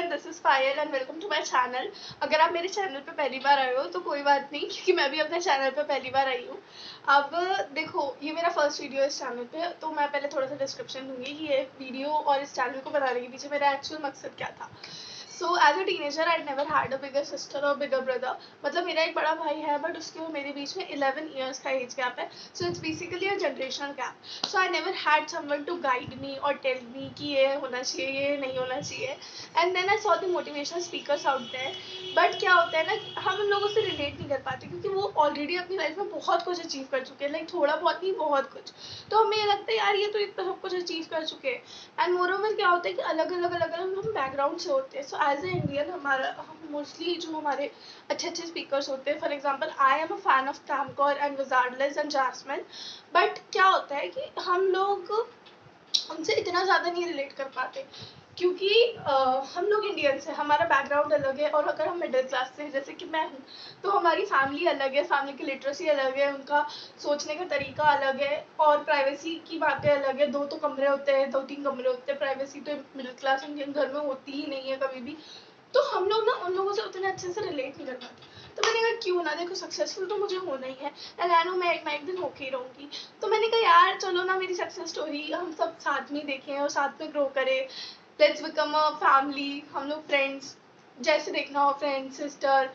Everyone, this is Payal and welcome to my channel. अगर आप मेरे चैनल पे पहली बार आए हो तो कोई बात नहीं, क्योंकि मैं भी अपने चैनल पे पहली बार आई हूँ। अब देखो, ये मेरा फर्स्ट वीडियो है इस चैनल पे, तो मैं पहले थोड़ा सा डिस्क्रिप्शन दूंगी कि ये वीडियो और इस चैनल को बनाने के पीछे मेरा एक्चुअल मकसद क्या था। So as a teenager I never had a bigger sister और बिगर ब्रदर। मतलब मेरा एक बड़ा भाई है, बट उसके और मेरे बीच में 11 ईयर्स का एज गैप है। So it's basically a generational gap. So I never had someone to guide me और टेल मी कि ये होना चाहिए, ये नहीं होना चाहिए। And then I saw the motivational speakers out there. But क्या होता है ना, हम उन लोगों से रिलेट नहीं कर पाते, क्योंकि वो ऑलरेडी अपनी लाइफ में बहुत कुछ अचीव कर चुके हैं, लाइक थोड़ा बहुत नहीं, बहुत कुछ। तो हमें ये लगता है यार ये तो इतना सब कुछ अचीव कर चुके हैं। एंड मोरोवर क्या होता है कि अलग अलग हम बैकग्राउंड से होते हैं। सो एज ए इंडियन हमारा मोस्टली जो हमारे अच्छे अच्छे स्पीकर्स होते हैं, for example I am a fan of कैमकॉर एंड विजार्डलेस एंड जासमिन। बट क्या होता है कि हम लोग उनसे इतना ज़्यादा नहीं रिलेट कर पाते, क्योंकि हम लोग इंडियंस हैं, हमारा बैकग्राउंड अलग है। और अगर हम मिडिल क्लास से, जैसे कि मैं हूँ, तो हमारी फैमिली अलग है, फैमिली की लिटरेसी अलग है, उनका सोचने का तरीका अलग है, और प्राइवेसी की बातें अलग है। 2 तो कमरे होते हैं, 2-3 कमरे होते हैं, प्राइवेसी तो मिडिल क्लास इंडियन घर में होती ही नहीं है कभी भी। तो हम लोग ना उन लोगों से उतने अच्छे से रिलेट नहीं कर पाते। तो मैंने कहा क्यों ना, देखो सक्सेसफुल तो मुझे होना ही है, एंड आई नो मैं एक दिन होके ही रहूँगी। तो मैंने कहा यार चलो ना, मेरी सक्सेस स्टोरी हम सब साथ में देखें और साथ में ग्रो करें। लेट्स बिकम अ फैमिली, हम लोग फ्रेंड्स, जैसे देखना हो, फ्रेंड सिस्टर,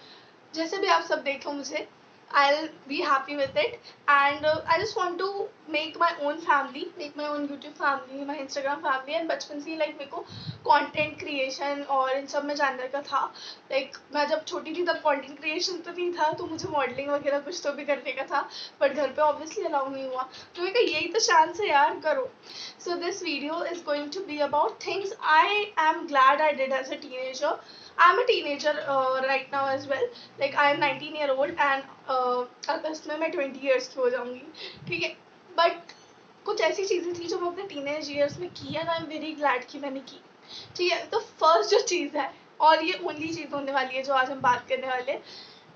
जैसे भी आप सब देखो मुझे, I'll be happy with it. And I just want to make my own family, make my own YouTube family, my Instagram family. And बचपन से ही लाइक मेरे को कंटेंट क्रिएशन और इन सब में जानने का था। लाइक मैं जब छोटी थी तब कंटेंट क्रिएशन तो नहीं था, तो मुझे मॉडलिंग वगैरह कुछ तो भी करने का था, बट घर पे ऑब्वियसली अलाउ नहीं हुआ। तो मैं कहा यही तो चांस है यार, करो। So this video is going to be about things I am glad I did as a teenager. I'm a teenager right now as well. Like I am 19-year-old and अगस्त में मैं 20 years की हो जाऊंगी, ठीक है। बट कुछ ऐसी चीज़ें थी जो मैं अपने टीनेज ईयर्स में की, and I am very glad कि मैंने की, ठीक है। तो फर्स्ट जो चीज़ है, और ये ओनली चीज़ होने वाली है जो आज हम बात करने वाले,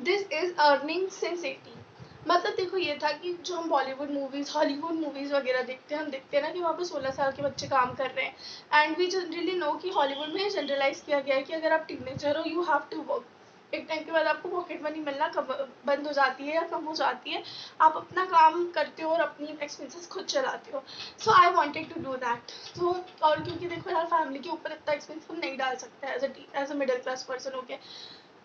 दिस इज अर्निंग सिंस 18। मतलब देखो, ये था कि जो हम बॉलीवुड मूवीज़, हॉलीवुड मूवीज़ वगैरह देखते हैं, हम देखते हैं ना कि वहाँ पे 16 साल के बच्चे काम कर रहे हैं। एंड वी जनरली नो कि हॉलीवुड में जनरलाइज किया गया है कि अगर आप टीनेजर हो, यू हैव टू वर्क। एक टाइम के बाद आपको पॉकेट मनी मिलना बंद हो जाती है या कम हो जाती है। आप अपना काम करते हो और अपनी एक्सपेंसेस खुद चलाते हो। So I wanted to do that. तो और क्योंकि देखो यार, फैमिली के ऊपर इतना एक्सपेंस हम नहीं डाल सकते as a middle class person होके।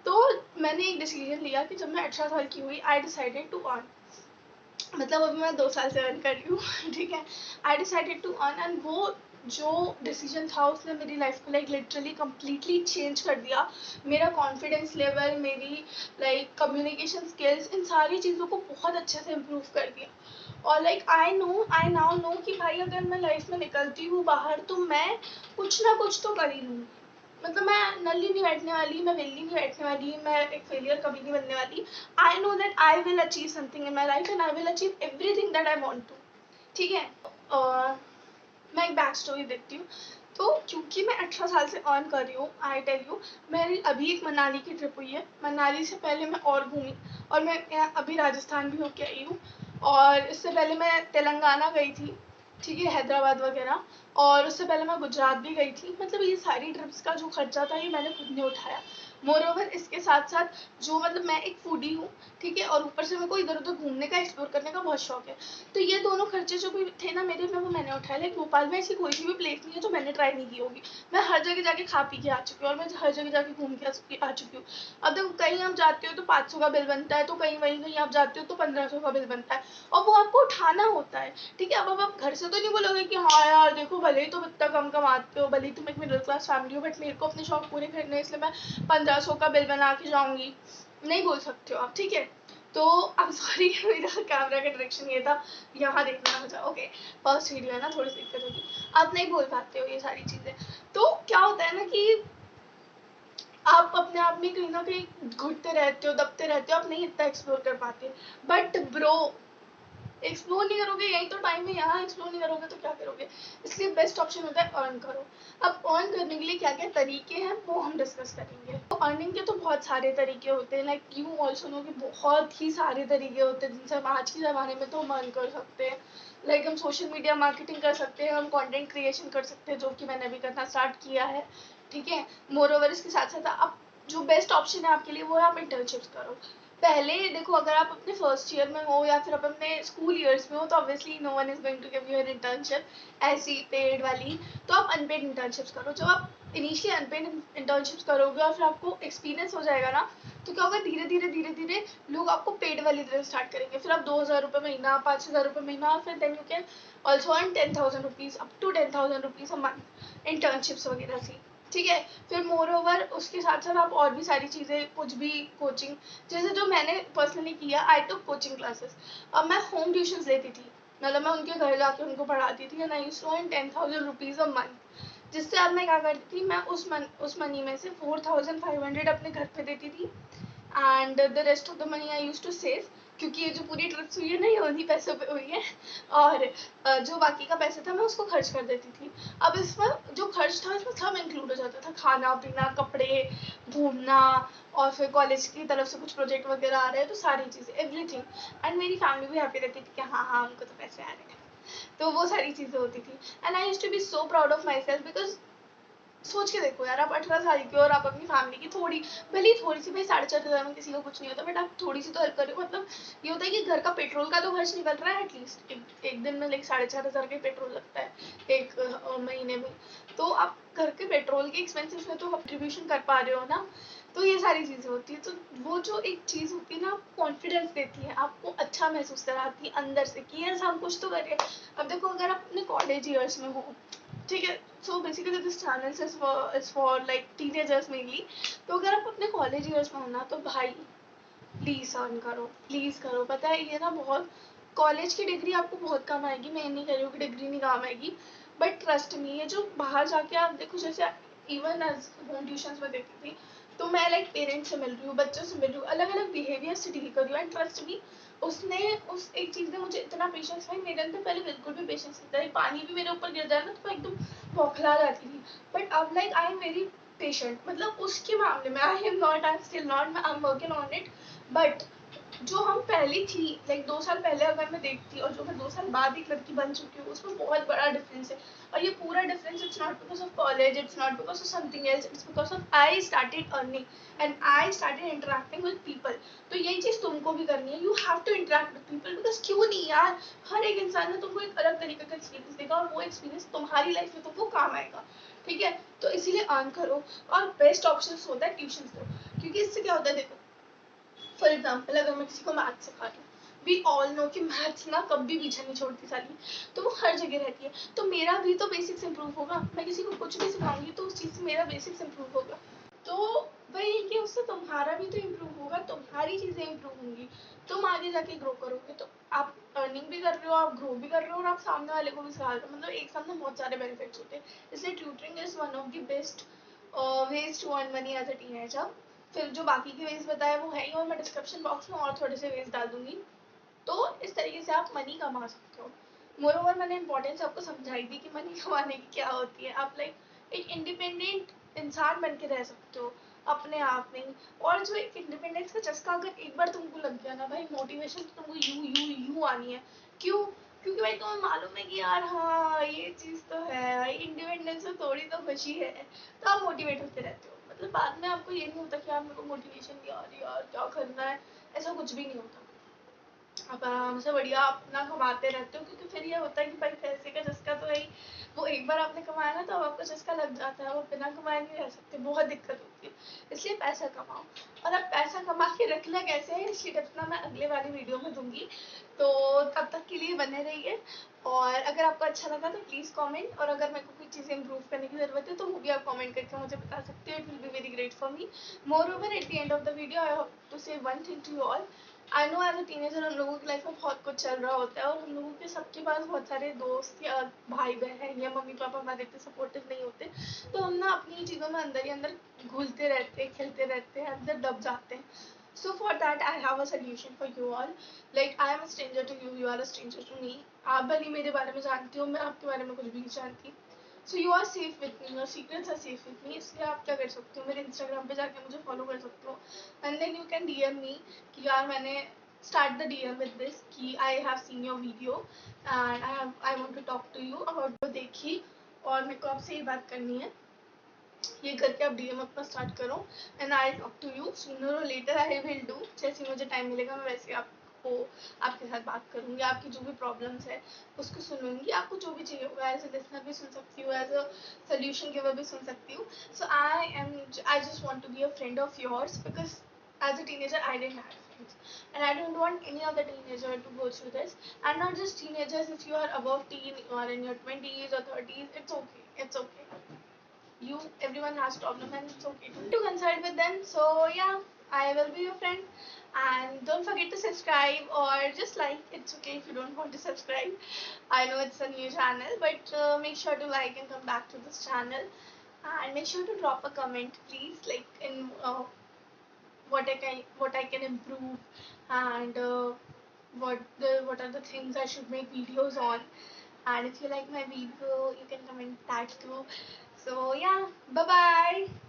तो मैंने एक डिसीजन लिया कि जब मैं 18 साल की हुई, आई डिसाइडेड टू अर्न। मतलब अभी मैं 2 साल से अर्न कर रही हूँ ठीक है। I decided to earn, and वो जो डिसीजन था उसने मेरी लाइफ को लाइक लिटरली कम्प्लीटली चेंज कर दिया। मेरा कॉन्फिडेंस लेवल, मेरी लाइक कम्युनिकेशन स्किल्स, इन सारी चीज़ों को बहुत अच्छे से इम्प्रूव कर दिया। और लाइक आई नाउ नो कि भाई अगर मैं लाइफ में निकलती हूँ बाहर, तो मैं कुछ ना कुछ तो कर ही लूँगी। मतलब मैं नल्ली नहीं बैठने वाली, मैं वेली नहीं बैठने वाली, मैं एक फेलियर कभी नहीं बनने वाली। I know that I will achieve something in my life, and I will achieve everything that I want to, ठीक है। मैं एक बैक स्टोरी देती हूँ। तो क्योंकि मैं 18 साल से अर्न कर रही हूँ, आई टेल यू, मेरी अभी एक मनाली की ट्रिप हुई है। मनाली से पहले मैं और घूमी, और मैं अभी राजस्थान भी होके आई हूँ। और इससे पहले मैं तेलंगाना गई थी, ठीक है, हैदराबाद वगैरह। और उससे पहले मैं गुजरात भी गई थी। मतलब ये सारी ट्रिप्स का जो खर्चा था, ये मैंने खुद ने उठाया। मोरओवर इसके साथ साथ जो, मतलब मैं एक फूडी हूँ, ठीक है, और ऊपर से मेरे को इधर उधर घूमने का, एक्सप्लोर करने का बहुत शौक है। तो ये दोनों खर्चे जो भी थे ना मेरे में, वो मैंने उठाए। लाइक भोपाल में ऐसी कोई सी भी प्लेस नहीं है जो मैंने ट्राई नहीं की होगी। मैं हर जगह जाके खा पी के आ चुकी हूँ, और मैं हर जगह जाके घूम के आ चुकी हूँ। अब देखो, कहीं आप जाते हो तो 500 का बिल बनता है, तो कहीं आप जाते हो तो 1500 का बिल बनता है, और वो आपको उठाना होता है, ठीक है। अब आप घर से तो नहीं बोलोगे कि हाँ यार देखो, भले ही तुम इतना कम कमाते हो, भले ही तुम एक मिडिल क्लास फैमिली हो, बट मेरे को अपने शौक पूरे करने हैं, इसलिए मैं 1500 का बिल बना के जाऊंगी, नहीं बोल सकते हो आप, ठीक है। तो आई एम सॉरी, मेरा कैमरा का डायरेक्शन ये था, यहाँ देखना हो जाए। ओके, फर्स्ट वीडियो है ना, थोड़ी सी दिक्कत होगी, आप नहीं बोल पाते हो ये सारी चीज़ें। तो क्या होता है ना कि आप अपने आप में कहीं ना कहीं घुटते रहते हो, दबते रहते हो, आप नहीं इतना एक्सप्लोर कर पाते। बट ब्रो, एक्सप्लोर नहीं करोगे, यही तो टाइम है, यहाँ एक्सप्लोर नहीं करोगे तो क्या करोगे। इसलिए बेस्ट ऑप्शन होता है अर्न करो। अब अर्न करने के लिए क्या क्या तरीके हैं वो हम डिस्कस करेंगे। तो अर्निंग के तो बहुत सारे तरीके होते हैं, लाइक यू ऑल्सो नो कि बहुत ही सारे तरीके होते हैं जिनसे हम आज के ज़माने में तो हम अर्न कर सकते हैं। लाइक हम सोशल मीडिया मार्केटिंग कर सकते हैं, हम कंटेंट क्रिएशन कर सकते हैं, जो कि मैंने अभी करना स्टार्ट किया है, ठीक है। मोर ओवर इसके साथ साथ आप जो बेस्ट ऑप्शन है आपके लिए वो है आप इंटर्नशिप्स करो। पहले देखो, अगर आप अपने फर्स्ट ईयर में हो या फिर आप अपने स्कूल ईयर्स में हो तो obviously no one is going to give you an internship ऐसी पेड वाली, तो आप अनपेड इंटर्नशिप्स करो। जब आप इनिशियली अनपेड इंटर्नशिप्स करोगे और फिर आपको एक्सपीरियंस हो जाएगा ना, तो क्या होगा, धीरे धीरे धीरे धीरे लोग आपको पेड वाली तरह स्टार्ट करेंगे। फिर आप 2,000 रुपये महीना, 5,000 रुपये महीना, फिर then you can also earn 10,000 rupees up to 10,000 rupees a month internships वगैरह से, ठीक है। फिर मोर ओवर उसके साथ साथ आप और भी सारी चीज़ें, कुछ भी कोचिंग, जैसे जो मैंने पर्सनली किया, आई टुक कोचिंग क्लासेस। अब मैं होम ट्यूशन्स लेती थी, मतलब मैं उनके घर जाके उनको पढ़ाती थी, and I used to earn 10,000 rupees a month. जिससे अब मैं क्या करती थी, मैं उस मनी में से 4,500 अपने घर पे देती थी, and the rest of the money I use to save, क्योंकि ये जो पूरी ट्रिप्स हुई है ना ये उन्हीं पैसों पे हुई है, और जो बाकी का पैसा था मैं उसको खर्च कर देती थी। अब इसमें जो खर्च था इसमें सब इंक्लूड हो जाता था, खाना पीना, कपड़े, घूमना, और फिर कॉलेज की तरफ से कुछ प्रोजेक्ट वगैरह आ रहे हैं तो सारी चीज़ें, एवरीथिंग। एंड मेरी फैमिली भी हैप्पी रहती थी कि हाँ हाँ उनको तो पैसे आ रहे हैं, तो वो सारी चीज़ें होती थी। And I use to be so proud of myself, because सोच के देखो यार, आप 18 साल के हो और आप अपनी फैमिली की थोड़ी, भले ही थोड़ी सी, भाई 4,500 में किसी को कुछ नहीं होता, बट आप थोड़ी सी तो हेल्प कर रहे हो। मतलब ये होता है कि घर का पेट्रोल का तो खर्च निकल रहा है एटलीस्ट, एक दिन में लाइक 4,500 का पेट्रोल लगता है एक महीने में, तो आप घर के पेट्रोल के एक्सपेंसेस में तो कंट्रीब्यूशन कर पा रहे हो ना। तो ये सारी चीज़ें होती है, तो वो जो एक चीज़ होती है ना, आपको कॉन्फिडेंस देती है, आपको अच्छा महसूस कराती है अंदर से कि यस हम कुछ तो कर रहे हैं। अब देखो, अगर आप अपने कॉलेज ईयर्स में हो, ठीक है, so basically this channel is for like teenagers mainly. तो अगर आप अपने कॉलेज ईयर्स में हो ना, तो भाई प्लीज़ अर्न करो, प्लीज़ करो। पता है ये ना, बहुत कॉलेज की डिग्री आपको बहुत काम आएगी, मैं नहीं कह रही हूँ कि डिग्री नहीं काम आएगी, बट ट्रस्ट मी, ये जो बाहर जाके आप देखो, जैसे इवन एज होम ट्यूशंस में देखती थी, तो मैं लाइक पेरेंट्स से मिल रही हूँ, बच्चों से मिल रही हूँ, अलग अलग बिहेवियर से डील कर रही हूँ, एंड ट्रस्ट मी, उसने उस एक चीज़ ने मुझे इतना पेशेंस, भाई मेरे अंदर पहले बिल्कुल भी पेशेंस नहीं था, पानी भी मेरे ऊपर गिर जाए ना तो मैं एकदम बौखला जाती थी, बट अब like I am very patient, मतलब उसके मामले में I am not, I am still not, I am working on it. But जो हम पहले थी, लाइक 2 साल पहले अगर मैं देखती और जो मैं 2 साल बाद एक लड़की बन चुकी हूँ, उसमें बहुत बड़ा डिफरेंस है। और ये पूरा difference it's not because of college, it's not because of something else, it's because of I started earning and I started interacting with people. तो यही चीज़ तुमको भी करनी है, you have to interact with people, because क्यों नहीं यार, हर एक इंसान ने तुमको एक अलग तरीके का एक्सपीरियंस देगा और वो एक्सपीरियंस तुम्हारी लाइफ में तुमको काम आएगा, ठीक है। तो इसीलिए अर्न करो, और बेस्ट ऑप्शन होता है ट्यूशन दो, क्योंकि इससे क्या होता है, देखो फॉर एग्जाम्पल अगर मैं किसी को मैथ्स सिखा रही हूँ, वी ऑल नो कि मैथ्स ना कभी पीछे नहीं छोड़ती साली, तो वो हर जगह रहती है, तो मेरा भी तो बेसिक्स इंप्रूव होगा, मैं किसी को कुछ भी सिखाऊंगी तो उस चीज़ से मेरा बेसिक्स इंप्रूव होगा, तो वही कि उससे तुम्हारा भी तो इम्प्रूव होगा, तुम्हारी चीज़ें इम्प्रूव होंगी, तुम आगे जाके ग्रो करोगे, तो आप अर्निंग भी कर रहे हो, आप ग्रो भी कर रहे हो, और आप सामने वाले को भी सिखा रहे हो, मतलब एक साथ में बहुत सारे बेनिफिट्स होते हैं। इसलिए tutoring is one of the best ways to earn money as a teenager. फिर जो बाकी के वेज बताए वो है ही, और मैं डिस्क्रिप्शन बॉक्स में और थोड़े से वेज डाल दूंगी, तो इस तरीके से आप मनी कमा सकते हो। मोरोवर मैंने इंपॉर्टेंस आपको समझाई थी कि मनी कमाने की क्या होती है, आप लाइक एक इंडिपेंडेंट इंसान बन के रह सकते हो अपने आप में ही। और जो एक इंडिपेंडेंस का चस्का अगर एक बार तुमको लग गया ना भाई, मोटिवेशन तो तुमको यू आनी है। क्यों? क्योंकि भाई तुम्हें मालूम है कि यार हाँ ये चीज़ तो है भाई, इंडिपेंडेंस में थोड़ी तो खुशी है, तो आप मोटिवेट होते रहते हो। मतलब बाद में आपको ये नहीं होता कि आप मेरे को मोटिवेशन यार यार क्या करना है, ऐसा कुछ भी नहीं होता। आप आराम से बढ़िया अपना कमाते रहते हो, क्योंकि फिर ये होता है कि भाई पैसे का चस्का तो है, वो एक बार आपने कमाया ना तो अब आपको चस्का लग जाता है, वो बिना कमाए नहीं रह सकते, बहुत दिक्कत होती है। इसलिए पैसा कमाओ, और अब पैसा कमा के रखना कैसे है इसकी टिप्स ना मैं अगले वाली वीडियो में दूंगी, तो तब तक के लिए बने रहिए। और अगर आपको अच्छा लगा तो प्लीज़ कमेंट, और अगर मेरे को कोई चीज़ें इंप्रूव करने की ज़रूरत है तो वो भी आप कमेंट करके मुझे बता सकते हो, it will be very great for me. Moreover at the end of the video I hope to say one thing to you all. I know as a teenager हम लोगों की लाइफ में बहुत कुछ चल रहा होता है, और हम लोगों के सबके पास बहुत सारे दोस्त या भाई बहन या मम्मी पापा हमारे इतने सपोर्टिव नहीं होते, तो हम ना अपनी चीज़ों में अंदर ही अंदर घुलते रहते हैं, खेलते रहते हैं, अंदर दब जाते हैं। So for that I have a solution for you all. Like I am a stranger to you, you are a stranger to me. आप भले मेरे बारे में जानती हो, मैं आपके बारे में कुछ भी नहीं जानती. So you are safe with me, your secrets are safe with me. इसलिए आप क्या कर सकते हो, मेरे Instagram पे जाके मुझे follow कर सकते हो. And then you can DM me कि यार मैंने start the DM with this कि I have seen your video and I want to talk to you about वो देखी और मेरे को आपसे ये बात करनी है. ये करके आप डीएम अपना स्टार्ट करो and I talk to you sooner और लेटर. आई विल डू, जैसे मुझे टाइम मिलेगा मैं वैसे आपको आपके साथ बात करूंगी. आपकी जो भी प्रॉब्लम्स है उसको सुनूंगी. आपको जो भी चाहिए होगा एज अ लिसनर भी सुन सकती हूँ, एज अ सोल्यूशन गिवर भी सुन सकती हूँ. So I just want to be a friend of yours because as a teenager I didn't have friends and I don't want any other teenager to go through this. And not just teenagers, if you are above teen, you are in your 20s or 30s, it's okay, it's okay. Everyone has problem and it's okay to consult with them. So yeah, I will be your friend. And don't forget to subscribe or just like. It's okay if you don't want to subscribe. I know it's a new channel, but make sure to like and come back to this channel. And make sure to drop a comment, please, like in what I can improve, and what are the things I should make videos on. And if you like my video, you can comment that too. So yeah, bye bye.